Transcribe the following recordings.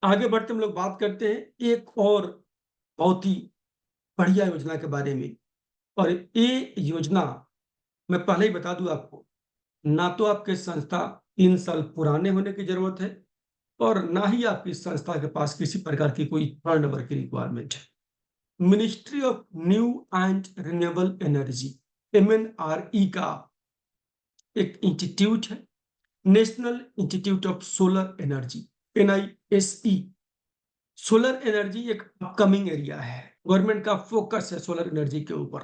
आगे बढ़ते हम लोग बात करते हैं एक और बहुत ही बढ़िया योजना के बारे में। और ये योजना मैं पहले ही बता दूं आपको, ना तो आपके संस्था 3 साल पुराने होने की जरूरत है और ना ही आपकी संस्था के पास किसी प्रकार की कोई टर्नओवर की रिक्वायरमेंट है। Ministry of new and renewable energy MNRE का एक इंस्टीट्यूट है, national institute of solar energy NISE। Solar energy एक अपकमिंग एरिया है। गवर्नमेंट का फोकस है सोलर एनर्जी के ऊपर,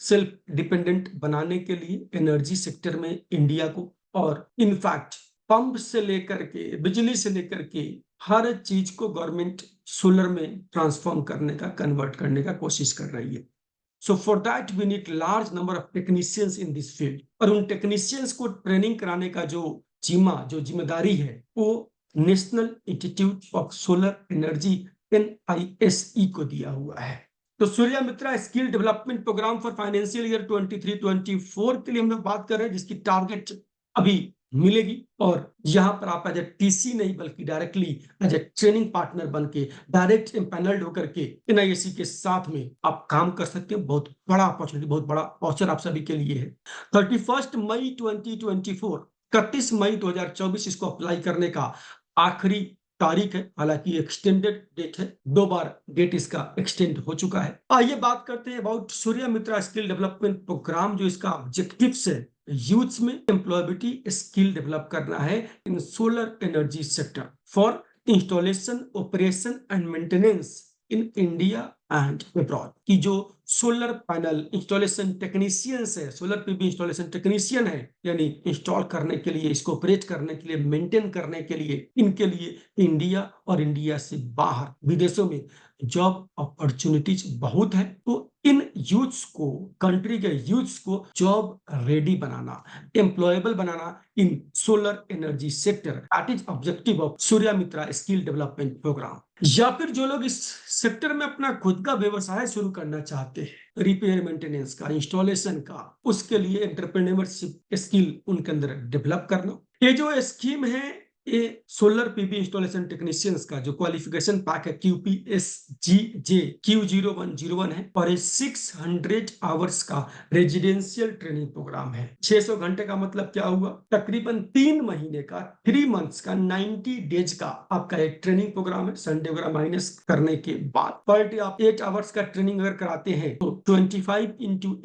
सेल्फ डिपेंडेंट बनाने के लिए एनर्जी सेक्टर में इंडिया को। और इनफैक्ट पंप से लेकर के बिजली से लेकर के हर चीज को गवर्नमेंट सोलर में ट्रांसफॉर्म करने का, कन्वर्ट करने का कोशिश कर रही है। So for that we need large number of technicians in this field. और उन टेक्नीशियंस को ट्रेनिंग कराने का जो जिम्मेदारी है वो national institute of solar energy NISE को दिया हुआ है। तो Surya Mitra skill development programme for financial year 23-24 के लिए हम लोग बात कर रहे हैं, जिसकी टारगेट अभी मिलेगी। और यहाँ पर आप एज ए TC नहीं बल्कि directly as a training partner बन के डायरेक्ट इम्पैनल्ड होकर के NISE के साथ में आप काम कर सकते हैं। बहुत बड़ा अपॉर्चुनिटी, बहुत बड़ा अवसर आप सभी के लिए है। 31 मई 2024, 31 मई 2024 इसको अप्लाई करने का आखिरी तारीख है। हालांकि एक्सटेंडेड डेट है, 2 बार डेट इसका एक्सटेंड हो चुका है। आइए बात करते हैं about Surya Mitra skill development program. जो इसका ऑब्जेक्टिव्स है, यूथ में एम्प्लॉयबिलिटी स्किल डेवलप करना है in solar energy sector for installation, operation and maintenance in India and abroad. की जो सोलर पैनल इंस्टॉलेशन टेक्नीशियंस है, सोलर PV इंस्टॉलेशन टेक्नीशियन है, यानी इंस्टॉल करने के लिए, इसको ऑपरेट करने के लिए, मेंटेन करने के लिए, इनके लिए इंडिया और इंडिया से बाहर विदेशों में जॉब अपॉर्चुनिटीज बहुत है। तो इन यूथ्स को, कंट्री के यूथ्स को जॉब रेडी बनाना, एम्प्लॉयबल बनाना in solar energy sector, that is objective of Surya Mitra skill development program. या फिर जो लोग इस सेक्टर में अपना खुद का व्यवसाय शुरू करना चाहते हैं, रिपेयर मेंटेनेंस का, इंस्टॉलेशन का, उसके लिए एंटरप्रेन्योरशिप स्किल उनके अंदर डेवलप करना। ये जो स्कीम है, ये सोलर PV इंस्टॉलेशन टेक्नीशियंस का जो क्वालिफिकेशन पैक है QPSGJ Q0101 है। और ये 600 आवर्स का रेजिडेंशियल ट्रेनिंग प्रोग्राम है। 600 घंटे का मतलब क्या हुआ? तकरीबन 3 महीने का, 3 मंथ्स का, 90 डेज का आपका एक ट्रेनिंग प्रोग्राम है। संडे वगैरह माइनस करने के बाद पर डे आप 8 आवर्स का ट्रेनिंग अगर कराते हैं तो 25 ×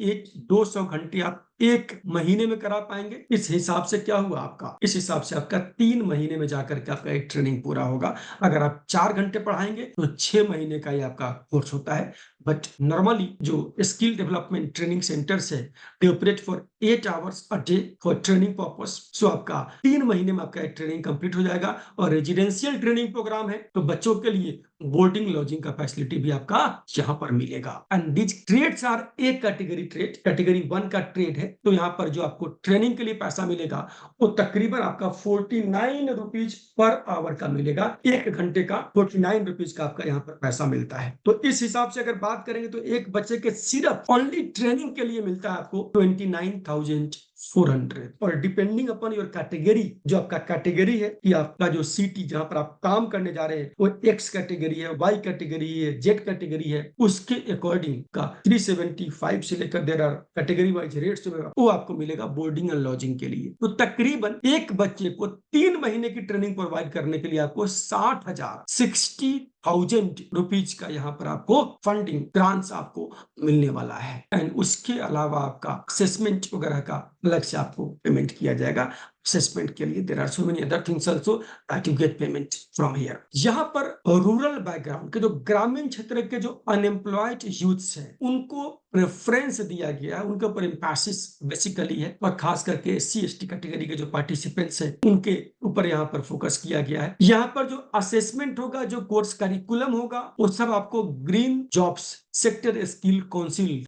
8 200 घंटे आप 1 महीने में करा पाएंगे। इस हिसाब से क्या हुआ आपका? इस हिसाब से आपका 3 महीने में जाकर के आपका एक ट्रेनिंग पूरा होगा। अगर आप 4 घंटे पढ़ाएंगे तो 6 महीने का ही आपका कोर्स होता है। बट नॉर्मली जो स्किल डेवलपमेंट ट्रेनिंग सेंटर्स है, they operate for 8 hours a day for training purpose. So आपका 3 महीने में आपका ट्रेनिंग कंप्लीट हो जाएगा। और रेजिडेंशियल ट्रेनिंग प्रोग्राम है तो बच्चों के लिए बोर्डिंग लॉजिंग का फैसिलिटी भी आपका यहाँ पर मिलेगा। And this trades are A category trade, category 1 का ट्रेड है। तो यहाँ पर जो आपको ट्रेनिंग के लिए पैसा मिलेगा वो तकरीबन आपका 49 रुपीज पर आवर का मिलेगा। 1 घंटे का 49 रुपीज का आपका यहाँ पर पैसा मिलता है। तो इस हिसाब से अगर बात करेंगे तो एक बच्चे के सिर्फ ओनली ट्रेनिंग के लिए मिलता है आपको 29,400। और डिपेंडिंग अपॉन योर कैटेगरी, जो आपका कैटेगरी है कि आपका जो सिटी जहां पर आप काम करने जा रहे हैं वो X कैटेगरी है, Y कैटेगरी है, Z कैटेगरी है, उसके अकॉर्डिंग का 375 से लेकर there are category wise rates वो आपको मिलेगा बोर्डिंग एंड लॉजिंग के लिए। तो तकरीबन एक बच्चे को 3 महीने की ट्रेनिंग प्रोवाइड करने के लिए आपको 60,000 रुपीज का यहाँ पर आपको फंडिंग ग्रांट्स आपको मिलने वाला है। एंड उसके अलावा आपका असेसमेंट वगैरह का अलग से आपको पेमेंट किया जाएगा। असेसमेंट के लिए there are so many other things also that you get payment from here. यहाँ पर रूरल बैकग्राउंड के जो ग्रामीण क्षेत्र के जो अनएम्प्लॉयड यूथ्स हैं उनको प्रेफरेंस दिया गया है, उनके ऊपर एम्फेसिस बेसिकली है। और खास करके SC/ST कैटेगरी के जो पार्टिसिपेंट्स हैं उनके ऊपर यहाँ पर फोकस किया गया है। यहाँ पर जो असेसमेंट होगा, जो कोर्स करिकुलम होगा, वो सब आपको green jobs sector skill council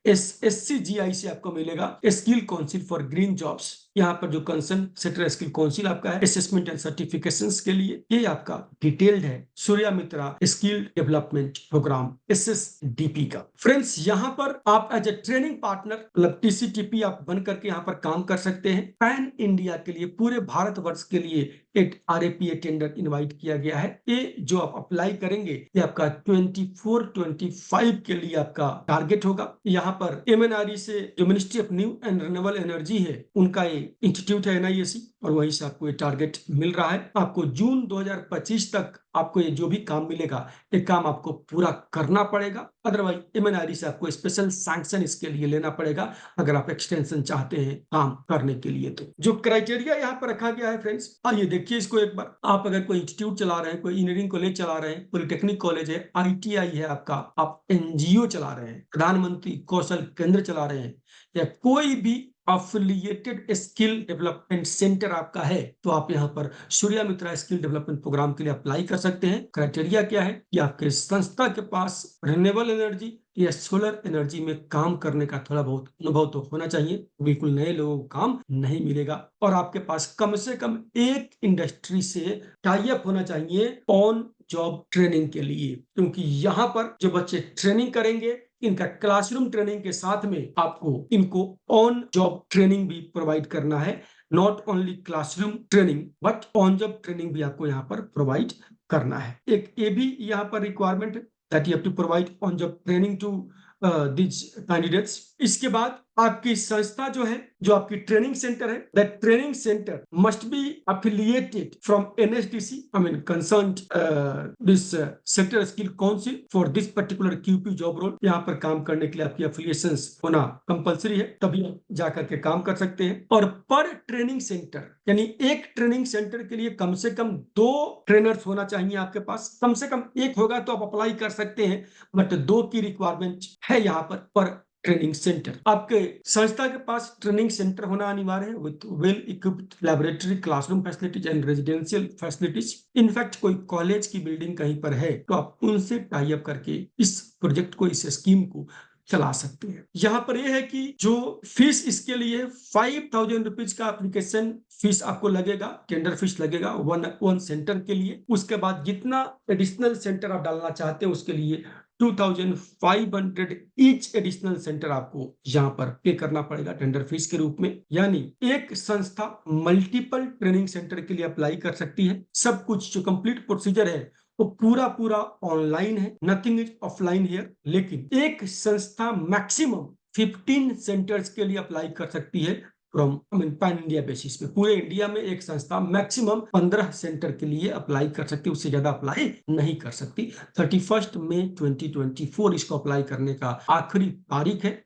SCGI से आपको मिलेगा। Skill council for green jobs यहाँ पर जो कंसर्न सेक्टर स्किल काउंसिल आपका है असेसमेंट एंड सर्टिफिकेशंस के लिए, ये आपका डिटेल्ड है सूर्यामित्रा स्किल डेवलपमेंट प्रोग्राम SSDP का। फ्रेंड्स, यहाँ पर आप एज ए ट्रेनिंग पार्टनर मतलब TCTP आप बन करके यहाँ पर काम कर सकते हैं। पैन इंडिया के लिए, पूरे भारतवर्ष के लिए एक RAPA टेंडर इनवाइट किया गया है। ये जो आप अप्लाई करेंगे ये आपका 24-25 के लिए आपका टारगेट होगा। यहाँ पर MNRE से जो ministry of new and renewable energy है, उनका ये इंस्टीट्यूट है NIAC, और वहीं से आपको ये टारगेट मिल रहा है। आपको जून 2025 तक आपको ये जो भी काम मिलेगा, ये काम आपको पूरा करना पड़ेगा। अदरवाइज MNRE से आपको स्पेशल सैंक्शन इसके लिए लेना पड़ेगा अगर आप एक्सटेंशन चाहते हैं काम करने के लिए। तो जो क्राइटेरिया यहाँ पर रखा गया है फ्रेंड्स, आइए देखिए इसको एक बार। आप अगर कोई इंस्टीट्यूट चला रहे हैं, कोई इंजीनियरिंग कॉलेज चला रहे हैं, पॉलिटेक्निक कॉलेज है, ITI है आपका, आप NGO चला रहे हैं, प्रधानमंत्री कौशल केंद्र चला रहे हैं, या कोई भी अफिलिएटेड स्किल डेवलपमेंट सेंटर आपका है, तो आप यहाँ पर सूर्यामित्रा स्किल डेवलपमेंट प्रोग्राम के लिए अप्लाई कर सकते हैं। क्राइटेरिया क्या है कि आपके संस्था के पास रिन्यूएबल एनर्जी या सोलर एनर्जी में काम करने का थोड़ा बहुत अनुभव तो होना चाहिए, बिल्कुल नए लोगों को काम नहीं मिलेगा, और आपके पास कम से कम एक इंडस्ट्री से टाई अप होना चाहिए ऑन जॉब ट्रेनिंग के लिए, क्योंकि यहाँ पर जो बच्चे ट्रेनिंग करेंगे, इनका क्लासरूम ट्रेनिंग के साथ में आपको इनको ऑन जॉब ट्रेनिंग भी प्रोवाइड करना है। Not only classroom training but on job training भी आपको यहाँ पर प्रोवाइड करना है। एक ये भी यहाँ पर रिक्वायरमेंट है that you have to provide on job training to this candidates. इसके बाद आपकी संस्था जो है, जो आपकी ट्रेनिंग सेंटर है, that training centre must be affiliated from NSDC, I mean concerned this sector skill council for this particular QP job role. यहाँ पर काम करने के लिए आपकी अफिलिएशंस होना कंपलसरी है, तभी आप जाकर के काम कर सकते हैं। और पर ट्रेनिंग सेंटर, यानी एक ट्रेनिंग सेंटर के लिए कम से कम 2 ट्रेनर्स होना चाहिए आपके पास। कम से कम एक होगा तो आप अप्लाई कर सकते हैं, बट 2 की रिक्वायरमेंट है यहाँ पर ट्रेनिंग सेंटर। आपके संस्था के पास ट्रेनिंग सेंटर होना अनिवार्य है with well equipped laboratory, classroom facilities and residential facilities. In fact कोई कॉलेज की बिल्डिंग कहीं पर है तो आप उनसे टाई अप करके इस प्रोजेक्ट को, इस स्कीम को चला सकते हैं। यहाँ पर यह है कि जो फीस इसके लिए 5,000 रुपीज का एप्लीकेशन फीस आपको लगेगा, टेंडर फीस लगेगा वन सेंटर के लिए। उसके बाद जितना एडिशनल सेंटर आप डालना चाहते हैं उसके लिए 2,500 ईच एडिशनल सेंटर आपको यहाँ पर पे करना पड़ेगा टेंडर फीस के रूप में। यानी एक संस्था मल्टीपल ट्रेनिंग सेंटर के लिए अप्लाई कर सकती है। सब कुछ जो कंप्लीट प्रोसीजर है वो पूरा ऑनलाइन है, नथिंग इज ऑफलाइन हियर। लेकिन एक संस्था मैक्सिमम 15 सेंटर्स के लिए अप्लाई कर सकती है फ्रॉम पैन इंडिया बेसिस पे। पूरे इंडिया में एक संस्था मैक्सिमम 15 सेंटर के लिए अप्लाई कर सकती है, उससे ज्यादा अप्लाई नहीं कर सकती। 31 मई 2024 इसको अप्लाई करने का आखिरी तारीख है।